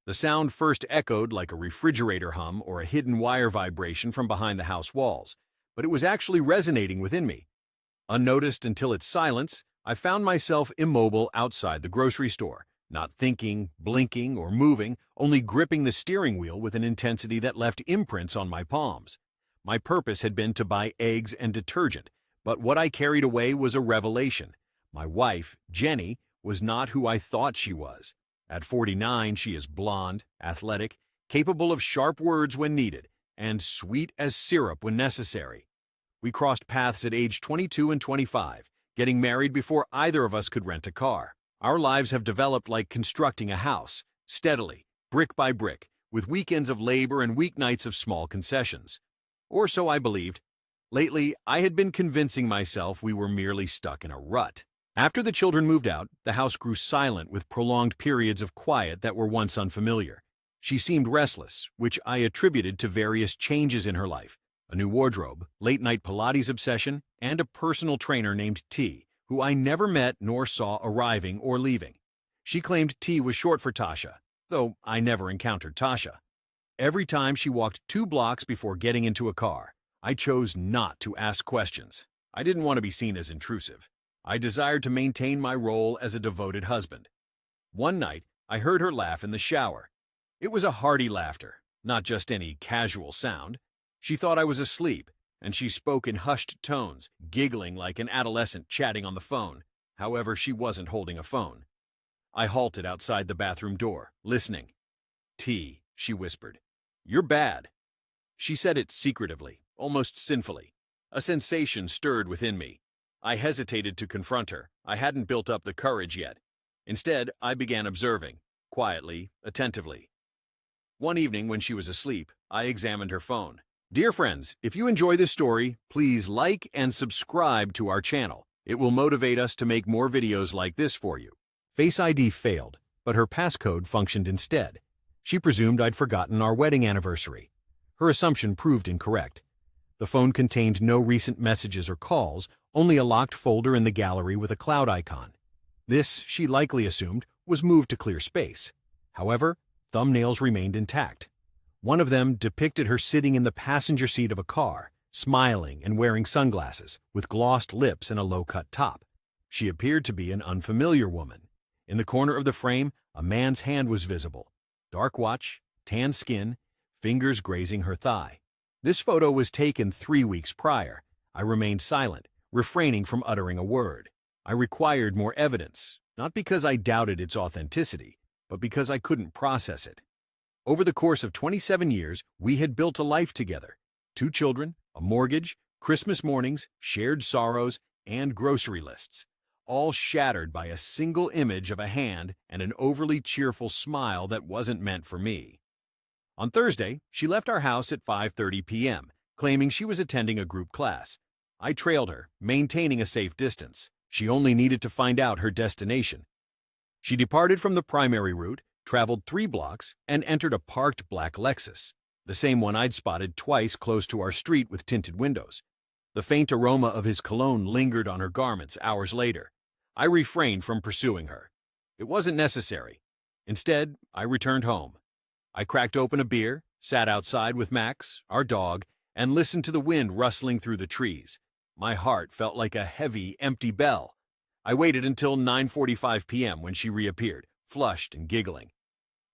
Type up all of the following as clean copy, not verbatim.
The sound first echoed like a refrigerator hum or a hidden wire vibration from behind the house walls, but it was actually resonating within me. Unnoticed until its silence, I found myself immobile outside the grocery store, not thinking, blinking, or moving, only gripping the steering wheel with an intensity that left imprints on my palms. My purpose had been to buy eggs and detergent, but what I carried away was a revelation. My wife, Jenny, was not who I thought she was. At 49, she is blonde, athletic, capable of sharp words when needed, and sweet as syrup when necessary. We crossed paths at age 22 and 25, getting married before either of us could rent a car. Our lives have developed like constructing a house, steadily, brick by brick, with weekends of labor and weeknights of small concessions. Or so I believed. Lately, I had been convincing myself we were merely stuck in a rut. After the children moved out, the house grew silent with prolonged periods of quiet that were once unfamiliar. She seemed restless, which I attributed to various changes in her life: a new wardrobe, late-night Pilates obsession, and a personal trainer named T, who I never met nor saw arriving or leaving. She claimed T was short for Tasha, though I never encountered Tasha. Every time she walked 2 blocks before getting into a car, I chose not to ask questions. I didn't want to be seen as intrusive. I desired to maintain my role as a devoted husband. One night, I heard her laugh in the shower. It was a hearty laughter, not just any casual sound. She thought I was asleep, and she spoke in hushed tones, giggling like an adolescent chatting on the phone. However, she wasn't holding a phone. I halted outside the bathroom door, listening. "T," she whispered. "You're bad." She said it secretively, almost sinfully. A sensation stirred within me. I hesitated to confront her. I hadn't built up the courage yet. Instead, I began observing, quietly, attentively. One evening when she was asleep, I examined her phone. Dear friends, if you enjoy this story, please like and subscribe to our channel. It will motivate us to make more videos like this for you. Face ID failed, but her passcode functioned instead. She presumed I'd forgotten our wedding anniversary. Her assumption proved incorrect. The phone contained no recent messages or calls, only a locked folder in the gallery with a cloud icon. This, she likely assumed, was moved to clear space. However, thumbnails remained intact. One of them depicted her sitting in the passenger seat of a car, smiling and wearing sunglasses, with glossed lips and a low-cut top. She appeared to be an unfamiliar woman. In the corner of the frame, a man's hand was visible. Dark watch, tan skin, fingers grazing her thigh. This photo was taken 3 weeks prior. I remained silent, refraining from uttering a word. I required more evidence, not because I doubted its authenticity, but because I couldn't process it. Over the course of 27 years, we had built a life together. 2 children, a mortgage, Christmas mornings, shared sorrows, and grocery lists, all shattered by a single image of a hand and an overly cheerful smile that wasn't meant for me. On Thursday, she left our house at 5:30 p.m., claiming she was attending a group class. I trailed her, maintaining a safe distance. She only needed to find out her destination. She departed from the primary route, traveled 3 blocks, and entered a parked black Lexus, the same one I'd spotted twice close to our street with tinted windows. The faint aroma of his cologne lingered on her garments hours later. I refrained from pursuing her. It wasn't necessary. Instead, I returned home. I cracked open a beer, sat outside with Max, our dog, and listened to the wind rustling through the trees. My heart felt like a heavy, empty bell. I waited until 9:45 p.m. when she reappeared, flushed and giggling.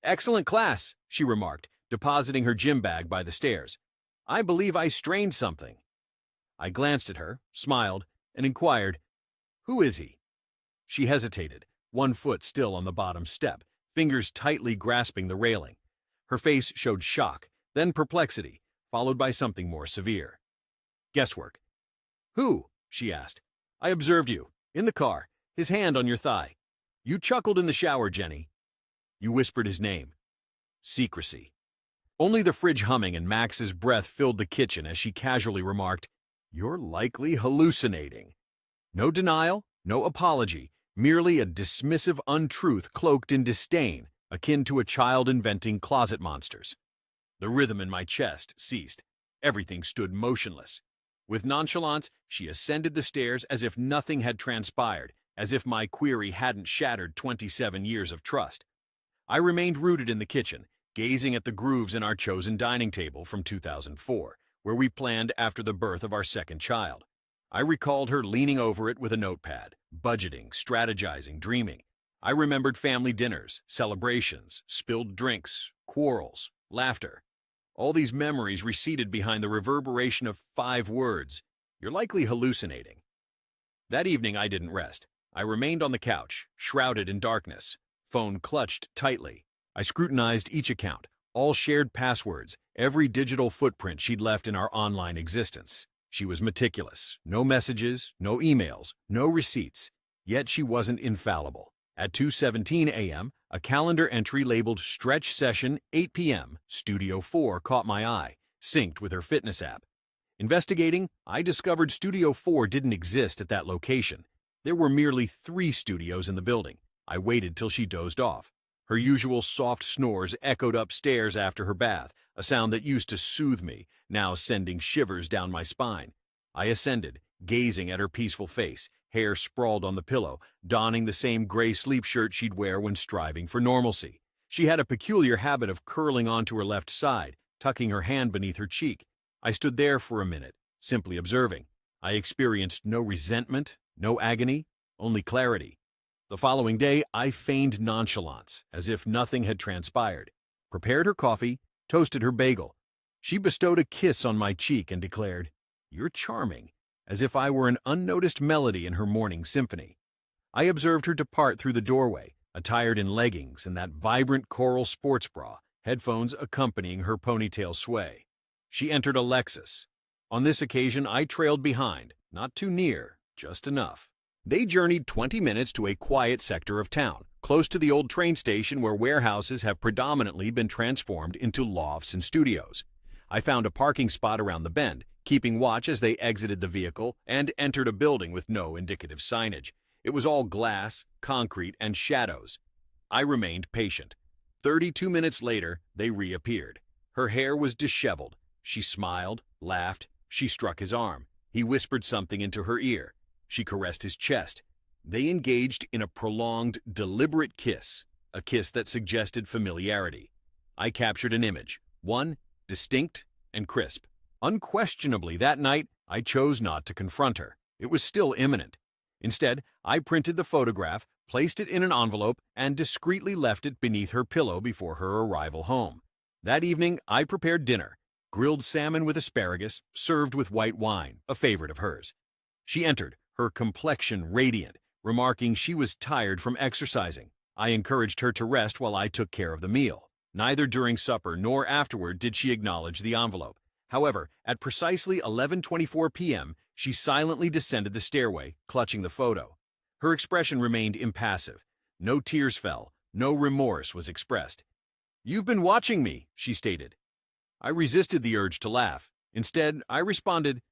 "Excellent class," she remarked, depositing her gym bag by the stairs. "I believe I strained something." I glanced at her, smiled, and inquired, "Who is he?" She hesitated, one foot still on the bottom step, fingers tightly grasping the railing. Her face showed shock, then perplexity, followed by something more severe. Guesswork. "Who?" she asked. "I observed you, in the car, his hand on your thigh. You chuckled in the shower, Jenny." "You whispered his name." Secrecy. Only the fridge humming and Max's breath filled the kitchen as she casually remarked, "You're likely hallucinating." No denial, no apology, merely a dismissive untruth cloaked in disdain, akin to a child inventing closet monsters. The rhythm in my chest ceased. Everything stood motionless. With nonchalance, she ascended the stairs as if nothing had transpired, as if my query hadn't shattered 27 years of trust. I remained rooted in the kitchen, gazing at the grooves in our chosen dining table from 2004, where we planned after the birth of our second child. I recalled her leaning over it with a notepad, budgeting, strategizing, dreaming. I remembered family dinners, celebrations, spilled drinks, quarrels, laughter. All these memories receded behind the reverberation of 5 words. You're likely hallucinating. That evening I didn't rest. I remained on the couch, shrouded in darkness, phone clutched tightly. I scrutinized each account, all shared passwords, every digital footprint she'd left in our online existence. She was meticulous. No messages, no emails, no receipts. Yet she wasn't infallible. At 2:17 a.m., a calendar entry labeled Stretch Session 8 p.m. Studio 4 caught my eye, synced with her fitness app. Investigating, I discovered Studio 4 didn't exist at that location. There were merely 3 studios in the building. I waited till she dozed off. Her usual soft snores echoed upstairs after her bath, a sound that used to soothe me, now sending shivers down my spine. I ascended, gazing at her peaceful face, hair sprawled on the pillow, donning the same gray sleep shirt she'd wear when striving for normalcy. She had a peculiar habit of curling onto her left side, tucking her hand beneath her cheek. I stood there for a minute, simply observing. I experienced no resentment, no agony, only clarity. The following day, I feigned nonchalance, as if nothing had transpired, prepared her coffee, toasted her bagel. She bestowed a kiss on my cheek and declared, "You're charming," as if I were an unnoticed melody in her morning symphony. I observed her depart through the doorway, attired in leggings and that vibrant coral sports bra, headphones accompanying her ponytail sway. She entered a Lexus. On this occasion, I trailed behind, not too near, just enough. They journeyed 20 minutes to a quiet sector of town, close to the old train station where warehouses have predominantly been transformed into lofts and studios. I found a parking spot around the bend, keeping watch as they exited the vehicle and entered a building with no indicative signage. It was all glass, concrete, and shadows. I remained patient. 32 minutes later, they reappeared. Her hair was disheveled. She smiled, laughed. She struck his arm. He whispered something into her ear. She caressed his chest. They engaged in a prolonged, deliberate kiss, a kiss that suggested familiarity. I captured an image, one distinct and crisp. Unquestionably, that night, I chose not to confront her. It was still imminent. Instead, I printed the photograph, placed it in an envelope, and discreetly left it beneath her pillow before her arrival home. That evening, I prepared dinner, grilled salmon with asparagus, served with white wine, a favorite of hers. She entered, her complexion radiant, remarking she was tired from exercising. I encouraged her to rest while I took care of the meal. Neither during supper nor afterward did she acknowledge the envelope. However, at precisely 11:24 p.m., she silently descended the stairway, clutching the photo. Her expression remained impassive. No tears fell, no remorse was expressed. "You've been watching me," she stated. I resisted the urge to laugh. Instead, I responded,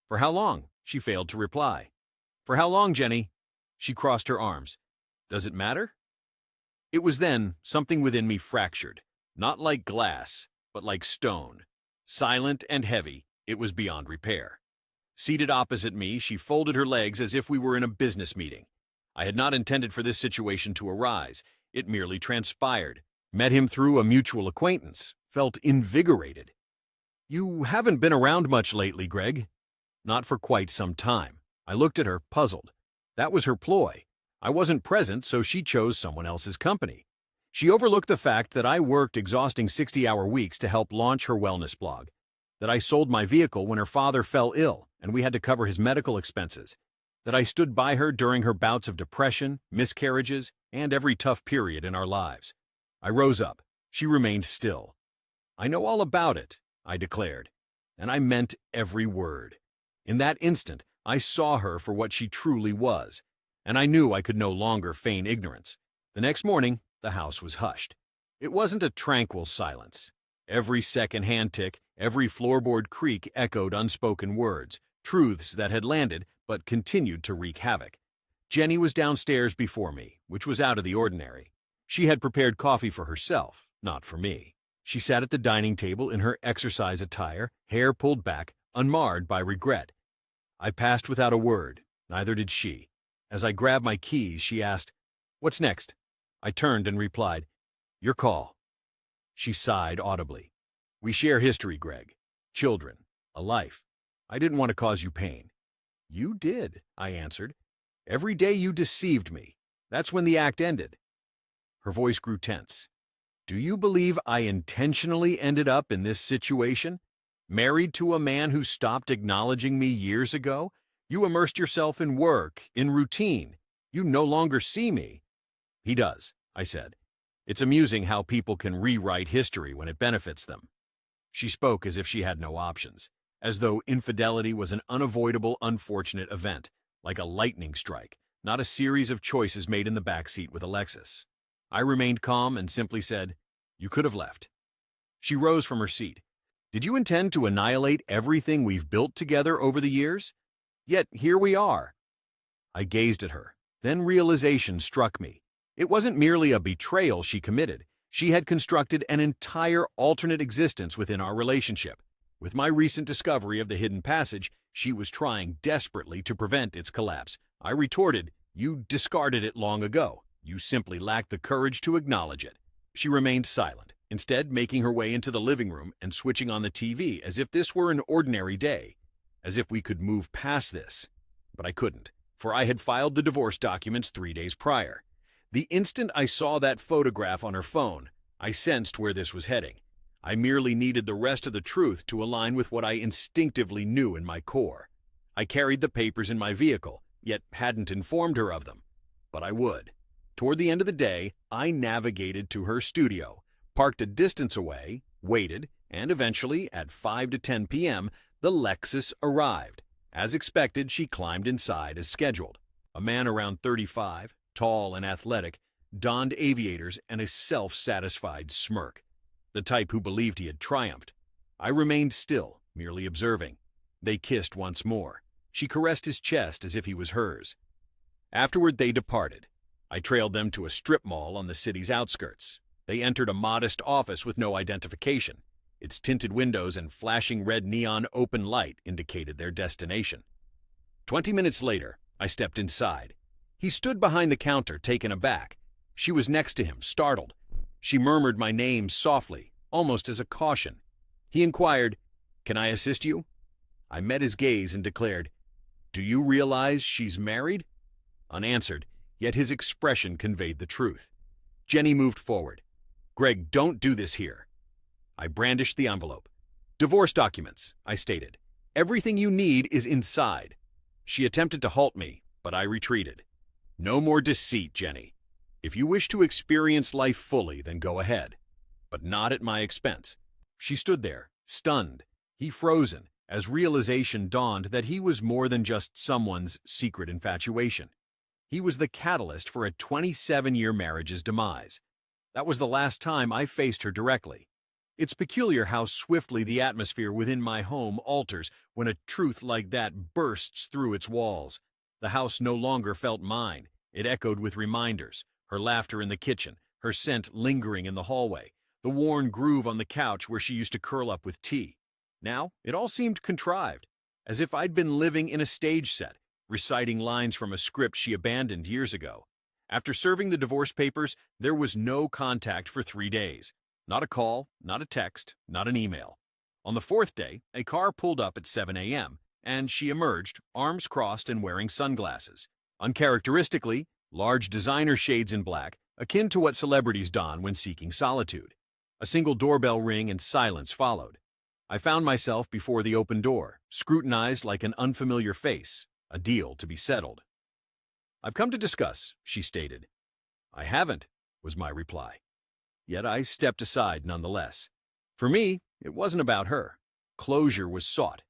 "For how long?" She failed to reply. "For how long, Jenny?" She crossed her arms. "Does it matter?" It was then something within me fractured, not like glass, but like stone. Silent and heavy, it was beyond repair. Seated opposite me, she folded her legs as if we were in a business meeting. I had not intended for this situation to arise. It merely transpired. Met him through a mutual acquaintance. Felt invigorated. "You haven't been around much lately, Greg." "Not for quite some time." I looked at her, puzzled. That was her ploy. I wasn't present, so she chose someone else's company. She overlooked the fact that I worked exhausting 60-hour weeks to help launch her wellness blog, that I sold my vehicle when her father fell ill and we had to cover his medical expenses, that I stood by her during her bouts of depression, miscarriages, and every tough period in our lives. I rose up. She remained still. "I know all about it," I declared, and I meant every word. In that instant, I saw her for what she truly was, and I knew I could no longer feign ignorance. The next morning, the house was hushed. It wasn't a tranquil silence. Every second hand tick, every floorboard creak echoed unspoken words, truths that had landed but continued to wreak havoc. Jenny was downstairs before me, which was out of the ordinary. She had prepared coffee for herself, not for me. She sat at the dining table in her exercise attire, hair pulled back, unmarred by regret. I passed without a word, neither did she. As I grabbed my keys, she asked, "What's next?" I turned and replied, Your call. She sighed audibly. We share history, Greg. Children. A life. I didn't want to cause you pain. You did, I answered. Every day you deceived me. That's when the act ended. Her voice grew tense. Do you believe I intentionally ended up in this situation? Married to a man who stopped acknowledging me years ago? You immersed yourself in work, in routine. You no longer see me. He does, I said. It's amusing how people can rewrite history when it benefits them. She spoke as if she had no options, as though infidelity was an unavoidable, unfortunate event, like a lightning strike, not a series of choices made in the backseat with Alexis. I remained calm and simply said, You could have left. She rose from her seat. Did you intend to annihilate everything we've built together over the years? Yet here we are. I gazed at her. Then realization struck me. It wasn't merely a betrayal she committed. She had constructed an entire alternate existence within our relationship. With my recent discovery of the hidden passage, she was trying desperately to prevent its collapse. I retorted, You discarded it long ago. You simply lacked the courage to acknowledge it. She remained silent, instead making her way into the living room and switching on the TV as if this were an ordinary day, as if we could move past this. But I couldn't, for I had filed the divorce documents 3 days prior. The instant I saw that photograph on her phone, I sensed where this was heading. I merely needed the rest of the truth to align with what I instinctively knew in my core. I carried the papers in my vehicle, yet hadn't informed her of them. But I would. Toward the end of the day, I navigated to her studio, parked a distance away, waited, and eventually, at 5 to 10 p.m., the Lexus arrived. As expected, she climbed inside as scheduled. A man around 35, tall and athletic, donned aviators and a self-satisfied smirk. The type who believed he had triumphed. I remained still, merely observing. They kissed once more. She caressed his chest as if he was hers. Afterward, they departed. I trailed them to a strip mall on the city's outskirts. They entered a modest office with no identification. Its tinted windows and flashing red neon open light indicated their destination. 20 minutes later, I stepped inside. He stood behind the counter, taken aback. She was next to him, startled. She murmured my name softly, almost as a caution. He inquired, Can I assist you? I met his gaze and declared, Do you realize she's married? Unanswered, yet his expression conveyed the truth. Jenny moved forward. Greg, don't do this here. I brandished the envelope. Divorce documents, I stated. Everything you need is inside. She attempted to halt me, but I retreated. No more deceit, Jenny. If you wish to experience life fully, then go ahead. But not at my expense. She stood there, stunned, he frozen, as realization dawned that he was more than just someone's secret infatuation. He was the catalyst for a 27-year marriage's demise. That was the last time I faced her directly. It's peculiar how swiftly the atmosphere within my home alters when a truth like that bursts through its walls. The house no longer felt mine. It echoed with reminders, her laughter in the kitchen, her scent lingering in the hallway, the worn groove on the couch where she used to curl up with tea. Now, it all seemed contrived, as if I'd been living in a stage set, reciting lines from a script she abandoned years ago. After serving the divorce papers, there was no contact for 3 days. Not a call, not a text, not an email. On the 4th day, a car pulled up at 7 a.m., and she emerged, arms crossed and wearing sunglasses. Uncharacteristically, large designer shades in black, akin to what celebrities don when seeking solitude. A single doorbell ring and silence followed. I found myself before the open door, scrutinized like an unfamiliar face, a deal to be settled. I've come to discuss, she stated. I haven't, was my reply. Yet I stepped aside nonetheless. For me, it wasn't about her. Closure was sought.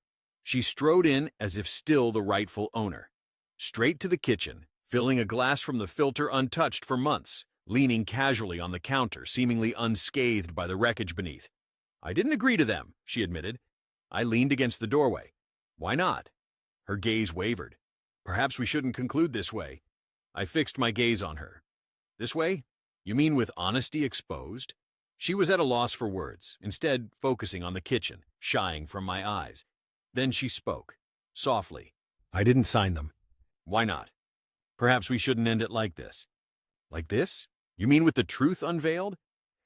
She strode in as if still the rightful owner. Straight to the kitchen, filling a glass from the filter untouched for months, leaning casually on the counter, seemingly unscathed by the wreckage beneath. I didn't agree to them, she admitted. I leaned against the doorway. Why not? Her gaze wavered. Perhaps we shouldn't conclude this way. I fixed my gaze on her. This way? You mean with honesty exposed? She was at a loss for words, instead focusing on the kitchen, shying from my eyes. Then she spoke, softly. I didn't sign them. Why not? Perhaps we shouldn't end it like this. Like this? You mean with the truth unveiled?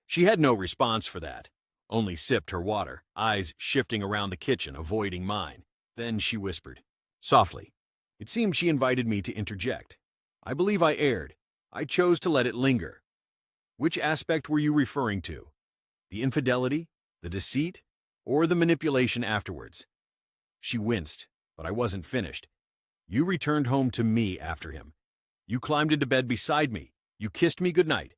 She had no response for that, only sipped her water, eyes shifting around the kitchen, avoiding mine. Then she whispered, softly. It seemed she invited me to interject. I believe I erred. I chose to let it linger. Which aspect were you referring to? The infidelity, the deceit, or the manipulation afterwards? She winced, but I wasn't finished. You returned home to me after him. You climbed into bed beside me. You kissed me goodnight.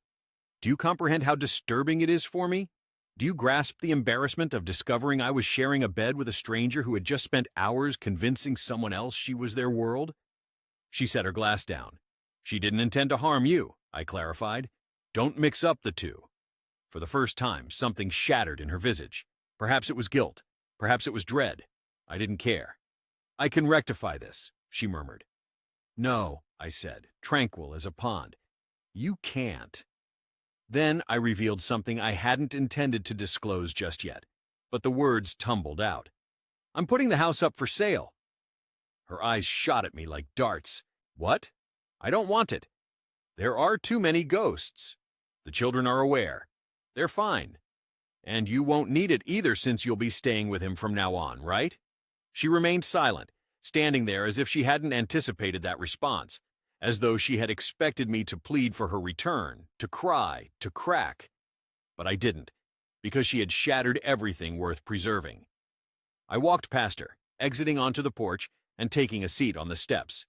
Do you comprehend how disturbing it is for me? Do you grasp the embarrassment of discovering I was sharing a bed with a stranger who had just spent hours convincing someone else she was their world? She set her glass down. She didn't intend to harm you, I clarified. Don't mix up the two. For the first time, something shattered in her visage. Perhaps it was guilt. Perhaps it was dread. I didn't care. I can rectify this, she murmured. No, I said, tranquil as a pond. You can't. Then I revealed something I hadn't intended to disclose just yet, but the words tumbled out. I'm putting the house up for sale. Her eyes shot at me like darts. What? I don't want it. There are too many ghosts. The children are aware. They're fine. And you won't need it either since you'll be staying with him from now on, right? She remained silent, standing there as if she hadn't anticipated that response, as though she had expected me to plead for her return, to cry, to crack. But I didn't, because she had shattered everything worth preserving. I walked past her, exiting onto the porch and taking a seat on the steps.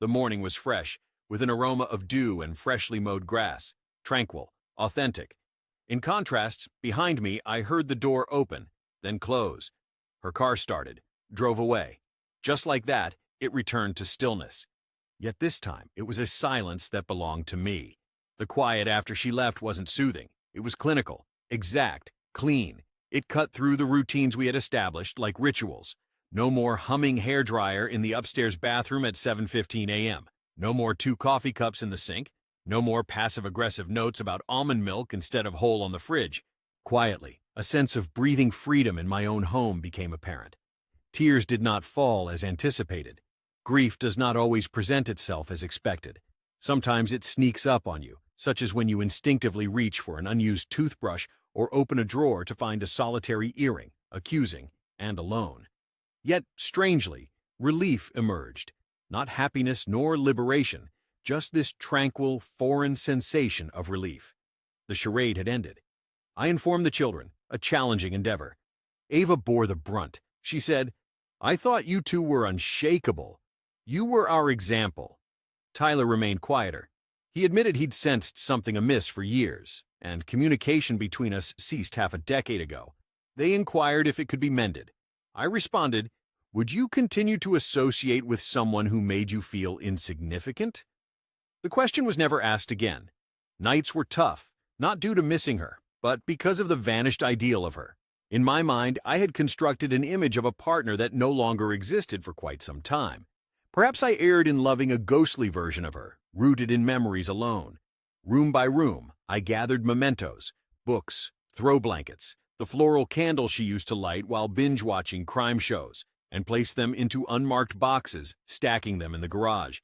The morning was fresh, with an aroma of dew and freshly mowed grass, tranquil, authentic. In contrast, behind me, I heard the door open, then close. Her car started, drove away. Just like that, it returned to stillness. Yet this time, it was a silence that belonged to me. The quiet after she left wasn't soothing. It was clinical, exact, clean. It cut through the routines we had established, like rituals. No more humming hairdryer in the upstairs bathroom at 7:15 a.m. No more 2 coffee cups in the sink. No more passive-aggressive notes about almond milk instead of whole on the fridge. Quietly, a sense of breathing freedom in my own home became apparent. Tears did not fall as anticipated. Grief does not always present itself as expected. Sometimes it sneaks up on you, such as when you instinctively reach for an unused toothbrush or open a drawer to find a solitary earring, accusing, and alone. Yet, strangely, relief emerged. Not happiness nor liberation, just this tranquil, foreign sensation of relief. The charade had ended. I informed the children, a challenging endeavor. Ava bore the brunt. She said, I thought you two were unshakable. You were our example. Tyler remained quieter. He admitted he'd sensed something amiss for years, and communication between us ceased half a decade ago. They inquired if it could be mended. I responded, would you continue to associate with someone who made you feel insignificant? The question was never asked again. Nights were tough, not due to missing her, but because of the vanished ideal of her. In my mind, I had constructed an image of a partner that no longer existed for quite some time. Perhaps I erred in loving a ghostly version of her, rooted in memories alone. Room by room, I gathered mementos, books, throw blankets, the floral candles she used to light while binge-watching crime shows, and placed them into unmarked boxes, stacking them in the garage.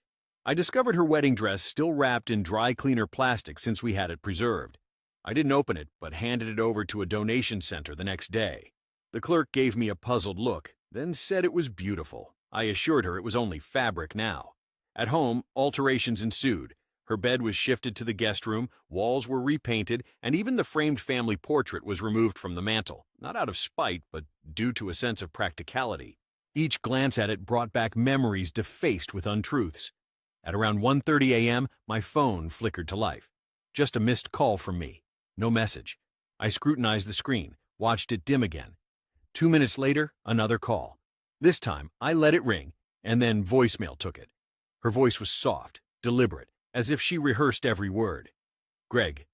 I discovered her wedding dress still wrapped in dry cleaner plastic since we had it preserved. I didn't open it, but handed it over to a donation center the next day. The clerk gave me a puzzled look, then said it was beautiful. I assured her it was only fabric now. At home, alterations ensued. Her bed was shifted to the guest room, walls were repainted, and even the framed family portrait was removed from the mantel, not out of spite, but due to a sense of practicality. Each glance at it brought back memories defaced with untruths. At around 1:30 a.m., my phone flickered to life. Just a missed call from me. No message. I scrutinized the screen, watched it dim again. 2 minutes later, another call. This time, I let it ring, and then voicemail took it. Her voice was soft, deliberate, as if she rehearsed every word. Greg.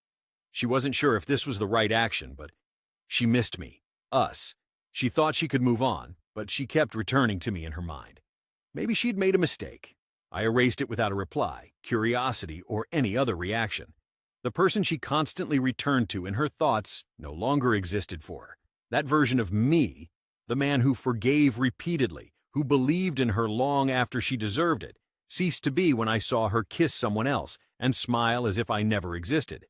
She wasn't sure if this was the right action, but she missed me. Us. She thought she could move on, but she kept returning to me in her mind. Maybe she'd made a mistake. I erased it without a reply, curiosity, or any other reaction. The person she constantly returned to in her thoughts no longer existed for her. That version of me, the man who forgave repeatedly, who believed in her long after she deserved it, ceased to be when I saw her kiss someone else and smile as if I never existed.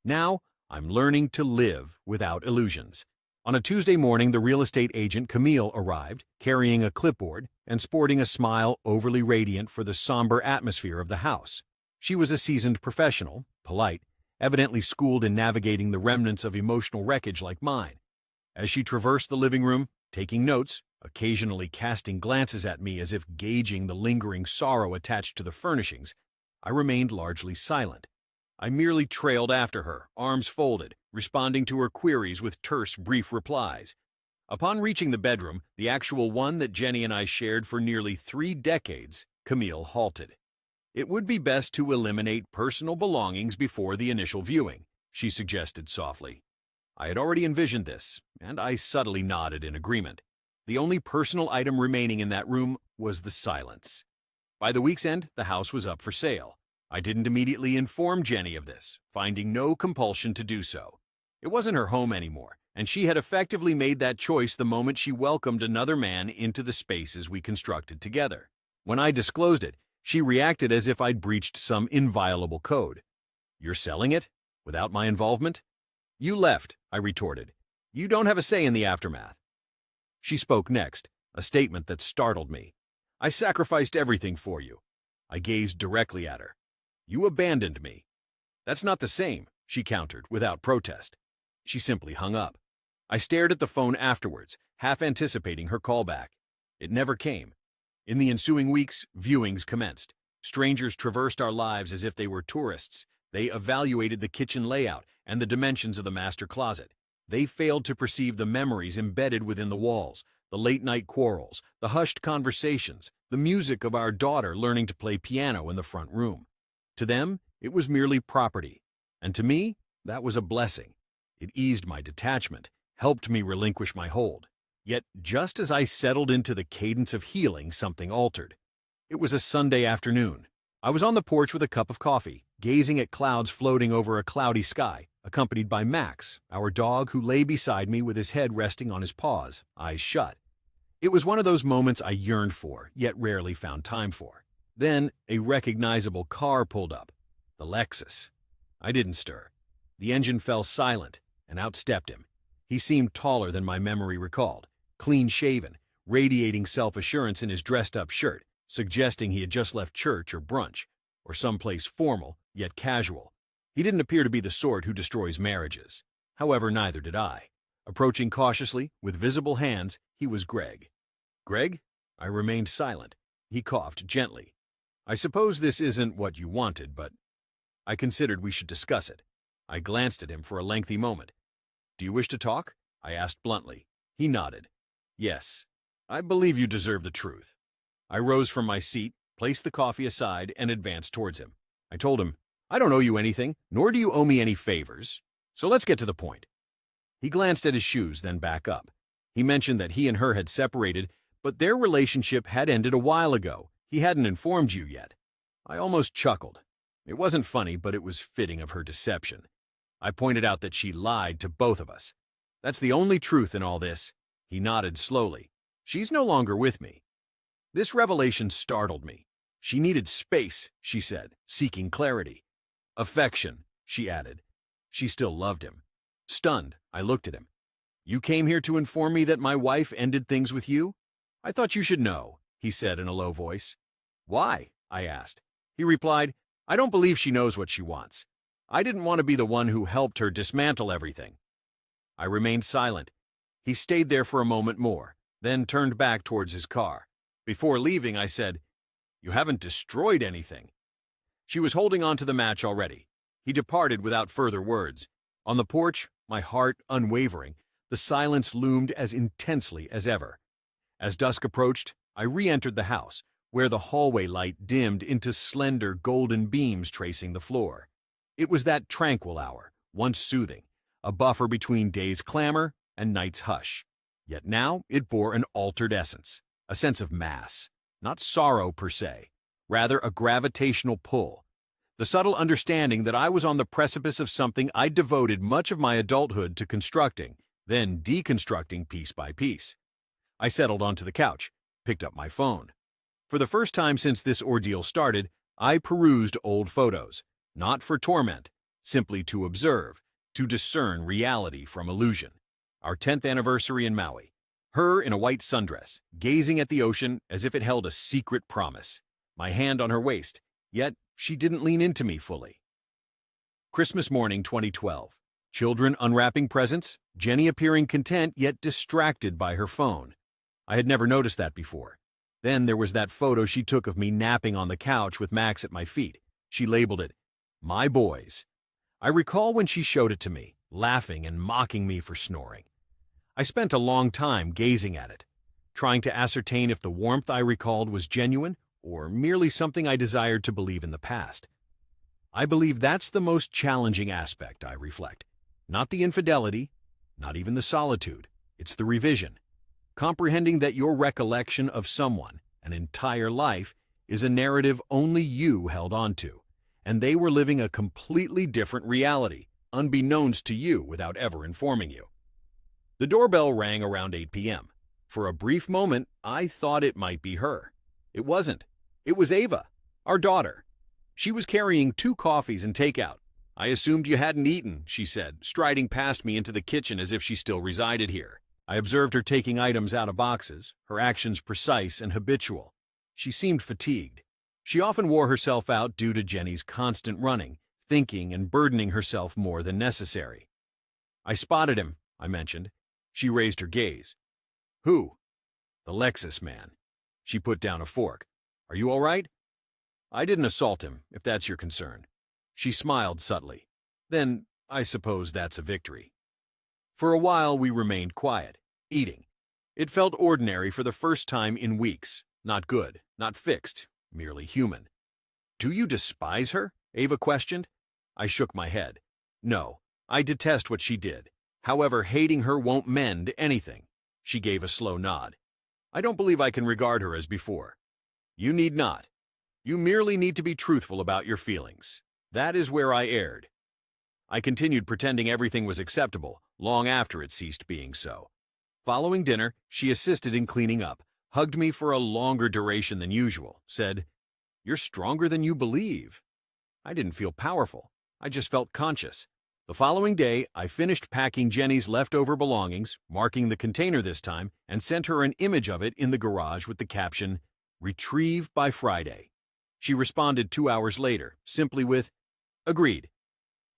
Now, I'm learning to live without illusions. On a Tuesday morning, the real estate agent Camille arrived, carrying a clipboard and sporting a smile overly radiant for the somber atmosphere of the house. She was a seasoned professional, polite, evidently schooled in navigating the remnants of emotional wreckage like mine. As she traversed the living room, taking notes, occasionally casting glances at me as if gauging the lingering sorrow attached to the furnishings, I remained largely silent. I merely trailed after her, arms folded, responding to her queries with terse, brief replies. Upon reaching the bedroom, the actual one that Jenny and I shared for nearly 3 decades, Camille halted. "It would be best to eliminate personal belongings before the initial viewing," she suggested softly. I had already envisioned this, and I subtly nodded in agreement. The only personal item remaining in that room was the silence. By the week's end, the house was up for sale. I didn't immediately inform Jenny of this, finding no compulsion to do so. It wasn't her home anymore, and she had effectively made that choice the moment she welcomed another man into the spaces we constructed together. When I disclosed it, she reacted as if I'd breached some inviolable code. "You're selling it? Without my involvement?" "You left," I retorted. "You don't have a say in the aftermath." She spoke next, a statement that startled me. "I sacrificed everything for you." I gazed directly at her. "You abandoned me." "That's not the same," she countered, without protest. She simply hung up. I stared at the phone afterwards, half anticipating her callback. It never came. In the ensuing weeks, viewings commenced. Strangers traversed our lives as if they were tourists. They evaluated the kitchen layout and the dimensions of the master closet. They failed to perceive the memories embedded within the walls, the late-night quarrels, the hushed conversations, the music of our daughter learning to play piano in the front room. To them, it was merely property, and to me, that was a blessing. It eased my detachment, helped me relinquish my hold. Yet, just as I settled into the cadence of healing, something altered. It was a Sunday afternoon. I was on the porch with a cup of coffee, gazing at clouds floating over a cloudy sky, accompanied by Max, our dog, who lay beside me with his head resting on his paws, eyes shut. It was one of those moments I yearned for, yet rarely found time for. Then, a recognizable car pulled up. The Lexus. I didn't stir. The engine fell silent, and out stepped him. He seemed taller than my memory recalled, clean-shaven, radiating self-assurance in his dressed-up shirt, suggesting he had just left church or brunch, or someplace formal, yet casual. He didn't appear to be the sort who destroys marriages. However, neither did I. Approaching cautiously, with visible hands, he was Greg. "Greg?" I remained silent. He coughed gently. "I suppose this isn't what you wanted, but—" I considered we should discuss it. I glanced at him for a lengthy moment. "Do you wish to talk?" I asked bluntly. He nodded. "Yes. I believe you deserve the truth." I rose from my seat, placed the coffee aside, and advanced towards him. I told him, "I don't owe you anything, nor do you owe me any favors. So let's get to the point." He glanced at his shoes, then back up. He mentioned that he and her had separated, but their relationship had ended a while ago. He hadn't informed you yet. I almost chuckled. It wasn't funny, but it was fitting of her deception. I pointed out that she lied to both of us. "That's the only truth in all this." He nodded slowly. "She's no longer with me." This revelation startled me. She needed space, she said, seeking clarity. "Affection," she added. She still loved him. Stunned, I looked at him. "You came here to inform me that my wife ended things with you?" "I thought you should know," he said in a low voice. "Why?" I asked. He replied, "I don't believe she knows what she wants. I didn't want to be the one who helped her dismantle everything." I remained silent. He stayed there for a moment more, then turned back towards his car. Before leaving, I said, "You haven't destroyed anything." She was holding on to the match already. He departed without further words. On the porch, my heart unwavering, the silence loomed as intensely as ever. As dusk approached, I re-entered the house, where the hallway light dimmed into slender golden beams tracing the floor. It was that tranquil hour, once soothing, a buffer between day's clamor and night's hush. Yet now it bore an altered essence, a sense of mass, not sorrow per se, rather a gravitational pull. The subtle understanding that I was on the precipice of something I'd devoted much of my adulthood to constructing, then deconstructing piece by piece. I settled onto the couch, picked up my phone. For the first time since this ordeal started, I perused old photos, not for torment, simply to observe, to discern reality from illusion. Our 10th anniversary in Maui. Her in a white sundress, gazing at the ocean as if it held a secret promise. My hand on her waist, yet she didn't lean into me fully. Christmas morning 2012. Children unwrapping presents, Jenny appearing content yet distracted by her phone. I had never noticed that before. Then there was that photo she took of me napping on the couch with Max at my feet. She labeled it, "My boys." I recall when she showed it to me, laughing and mocking me for snoring. I spent a long time gazing at it, trying to ascertain if the warmth I recalled was genuine or merely something I desired to believe in the past. I believe that's the most challenging aspect, I reflect. Not the infidelity, not even the solitude, it's the revision. Comprehending that your recollection of someone, an entire life, is a narrative only you held on to, and they were living a completely different reality, unbeknownst to you without ever informing you. The doorbell rang around 8 p.m. For a brief moment, I thought it might be her. It wasn't. It was Ava, our daughter. She was carrying 2 coffees and takeout. "I assumed you hadn't eaten," she said, striding past me into the kitchen as if she still resided here. I observed her taking items out of boxes, her actions precise and habitual. She seemed fatigued. She often wore herself out due to Jenny's constant running, thinking and burdening herself more than necessary. "I spotted him," I mentioned. She raised her gaze. "Who?" "The Lexus man." She put down a fork. "Are you all right?" "I didn't assault him, if that's your concern." She smiled subtly. "Then, I suppose that's a victory." For a while we remained quiet, eating. It felt ordinary for the first time in weeks. Not good, not fixed, merely human. "Do you despise her?" Ava questioned. I shook my head. "No, I detest what she did. However, hating her won't mend anything." She gave a slow nod. "I don't believe I can regard her as before." "You need not. You merely need to be truthful about your feelings. That is where I erred." I continued pretending everything was acceptable, long after it ceased being so. Following dinner, she assisted in cleaning up, hugged me for a longer duration than usual, said, "You're stronger than you believe." I didn't feel powerful. I just felt conscious. The following day, I finished packing Jenny's leftover belongings, marking the container this time, and sent her an image of it in the garage with the caption, "Retrieve by Friday." She responded 2 hours later, simply with, "Agreed."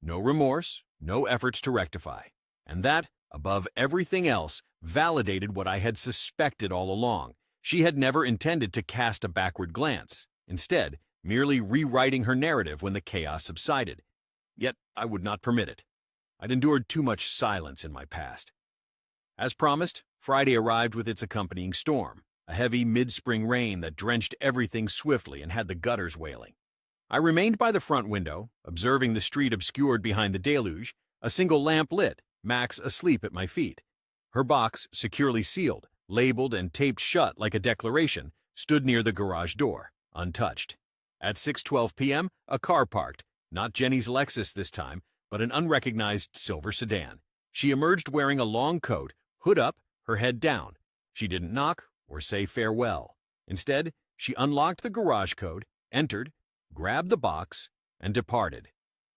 No remorse, no efforts to rectify. And that, above everything else, validated what I had suspected all along. She had never intended to cast a backward glance, instead, merely rewriting her narrative when the chaos subsided. Yet I would not permit it. I'd endured too much silence in my past. As promised, Friday arrived with its accompanying storm, a heavy mid-spring rain that drenched everything swiftly and had the gutters wailing. I remained by the front window, observing the street obscured behind the deluge, a single lamp lit, Max asleep at my feet. Her box, securely sealed, labeled and taped shut like a declaration, stood near the garage door, untouched. At 6:12 p.m., a car parked, not Jenny's Lexus this time, but an unrecognized silver sedan. She emerged wearing a long coat, hood up, her head down. She didn't knock or say farewell. Instead, she unlocked the garage code, entered, grabbed the box, and departed.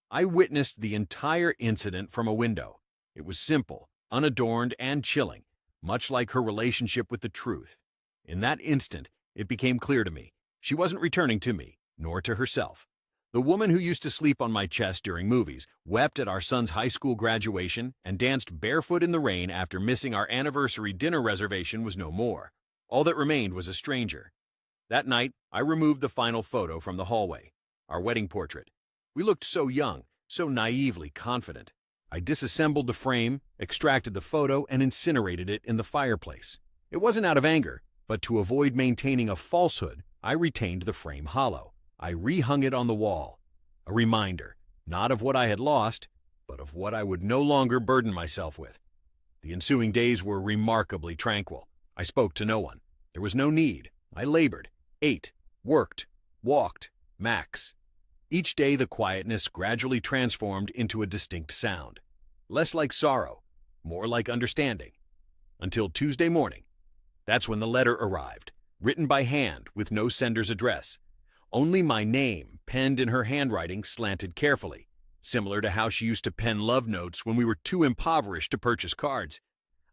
I witnessed the entire incident from a window. It was simple, unadorned, and chilling, much like her relationship with the truth. In that instant, it became clear to me. She wasn't returning to me, nor to herself. The woman who used to sleep on my chest during movies, wept at our son's high school graduation, and danced barefoot in the rain after missing our anniversary dinner reservation was no more. All that remained was a stranger. That night, I removed the final photo from the hallway, our wedding portrait. We looked so young, so naively confident. I disassembled the frame, extracted the photo, and incinerated it in the fireplace. It wasn't out of anger, but to avoid maintaining a falsehood, I retained the frame hollow. I rehung it on the wall, a reminder, not of what I had lost, but of what I would no longer burden myself with. The ensuing days were remarkably tranquil. I spoke to no one. There was no need. I labored, ate, worked, walked, Max. Each day the quietness gradually transformed into a distinct sound. Less like sorrow, more like understanding. Until Tuesday morning. That's when the letter arrived, written by hand with no sender's address. Only my name, penned in her handwriting, slanted carefully. similar to how she used to pen love notes when we were too impoverished to purchase cards.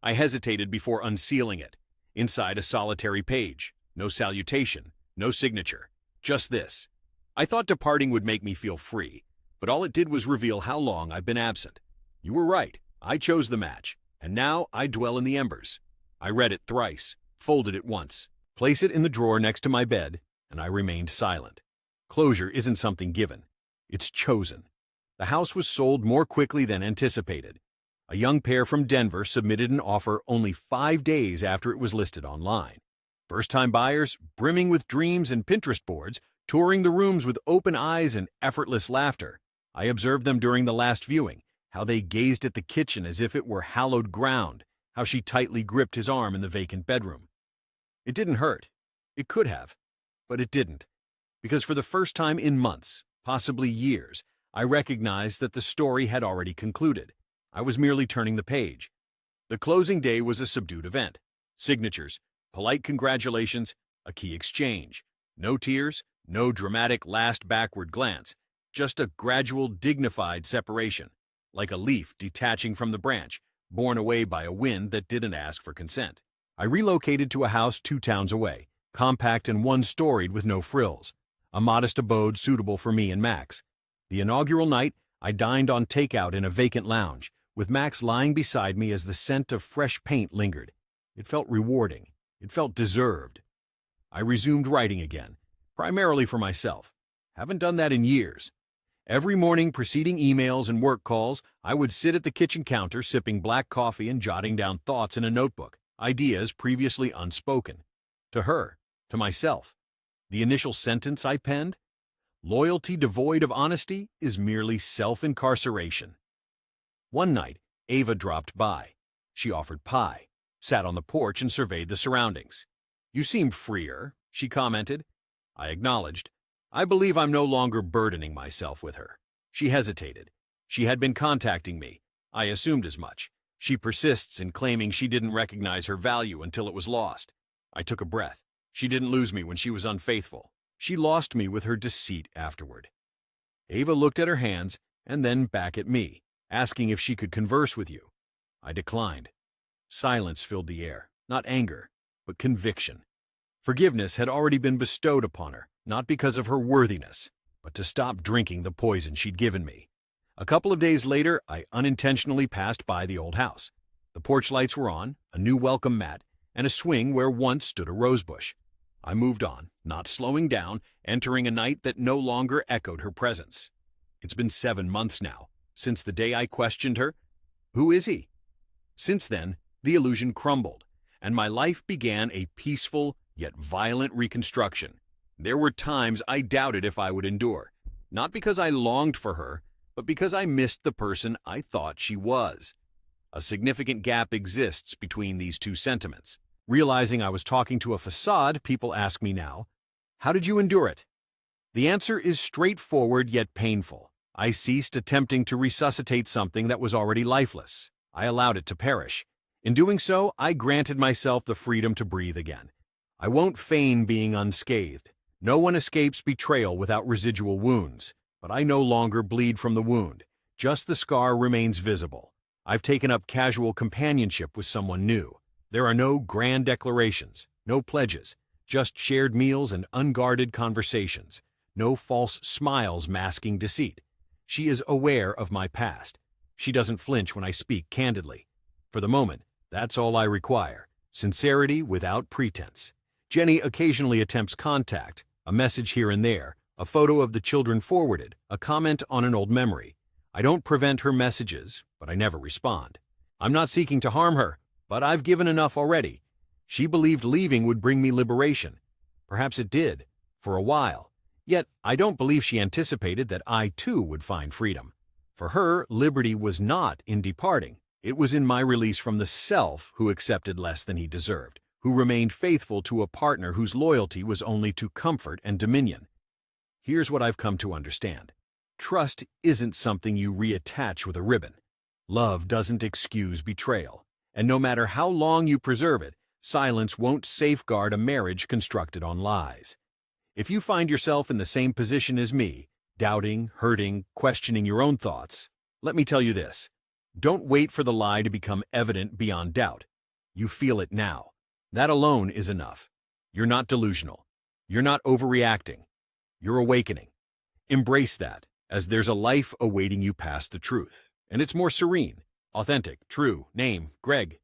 I hesitated before unsealing it. Inside, a solitary page. No salutation, no signature. Just this. I thought departing would make me feel free, but all it did was reveal how long I've been absent. You were right. I chose the match, and now I dwell in the embers. I read it thrice, folded it once, placed it in the drawer next to my bed, and I remained silent. Closure isn't something given. It's chosen. The house was sold more quickly than anticipated. A young pair from Denver submitted an offer only 5 days after it was listed online. First-time buyers, brimming with dreams and Pinterest boards, touring the rooms with open eyes and effortless laughter. I observed them during the last viewing, how they gazed at the kitchen as if it were hallowed ground, how she tightly gripped his arm in the vacant bedroom. It didn't hurt. It could have, but it didn't. Because for the first time in months, possibly years, I recognized that the story had already concluded. I was merely turning the page. The closing day was a subdued event. Signatures, polite congratulations, a key exchange. No tears, no dramatic last backward glance, just a gradual, dignified separation, like a leaf detaching from the branch, borne away by a wind that didn't ask for consent. I relocated to a house 2 towns away, compact and one-storied with no frills, a modest abode suitable for me and Max. The inaugural night, I dined on takeout in a vacant lounge, with Max lying beside me as the scent of fresh paint lingered. It felt rewarding. It felt deserved. I resumed writing again, primarily for myself. Haven't done that in years. Every morning preceding emails and work calls, I would sit at the kitchen counter sipping black coffee and jotting down thoughts in a notebook, ideas previously unspoken. To her, to myself. The initial sentence I penned, "Loyalty devoid of honesty is merely self-incarceration." One night, Ava dropped by. She offered pie, sat on the porch and surveyed the surroundings. "You seem freer," she commented. I acknowledged, "I believe I'm no longer burdening myself with her." She hesitated. She had been contacting me. I assumed as much. She persists in claiming she didn't recognize her value until it was lost. I took a breath. She didn't lose me when she was unfaithful. She lost me with her deceit afterward. Ava looked at her hands and then back at me, asking if she could converse with you. I declined. Silence filled the air, not anger, but conviction. Forgiveness had already been bestowed upon her, not because of her worthiness, but to stop drinking the poison she'd given me. A couple of days later, I unintentionally passed by the old house. The porch lights were on, a new welcome mat, and a swing where once stood a rosebush. I moved on, not slowing down, entering a night that no longer echoed her presence. It's been 7 months now, since the day I questioned her. Who is he? Since then, the illusion crumbled, and my life began a peaceful yet violent reconstruction. There were times I doubted if I would endure, not because I longed for her, but because I missed the person I thought she was. A significant gap exists between these two sentiments. Realizing I was talking to a facade, people ask me now, "How did you endure it?" The answer is straightforward yet painful. I ceased attempting to resuscitate something that was already lifeless. I allowed it to perish. In doing so, I granted myself the freedom to breathe again. I won't feign being unscathed. No one escapes betrayal without residual wounds, but I no longer bleed from the wound. Just the scar remains visible. I've taken up casual companionship with someone new. There are no grand declarations, no pledges, just shared meals and unguarded conversations, no false smiles masking deceit. She is aware of my past. She doesn't flinch when I speak candidly. For the moment, that's all I require, sincerity without pretense. Jenny occasionally attempts contact, a message here and there, a photo of the children forwarded, a comment on an old memory. I don't prevent her messages, but I never respond. I'm not seeking to harm her, but I've given enough already. She believed leaving would bring me liberation. Perhaps it did, for a while. Yet I don't believe she anticipated that I too would find freedom. For her, liberty was not in departing. It was in my release from the self who accepted less than he deserved, who remained faithful to a partner whose loyalty was only to comfort and dominion. Here's what I've come to understand. Trust isn't something you reattach with a ribbon. Love doesn't excuse betrayal. And no matter how long you preserve it, silence won't safeguard a marriage constructed on lies. If you find yourself in the same position as me, doubting, hurting, questioning your own thoughts, let me tell you this. Don't wait for the lie to become evident beyond doubt. You feel it now. That alone is enough. You're not delusional. You're not overreacting. You're awakening. Embrace that, as there's a life awaiting you past the truth. And it's more serene, authentic, true. Name, Greg.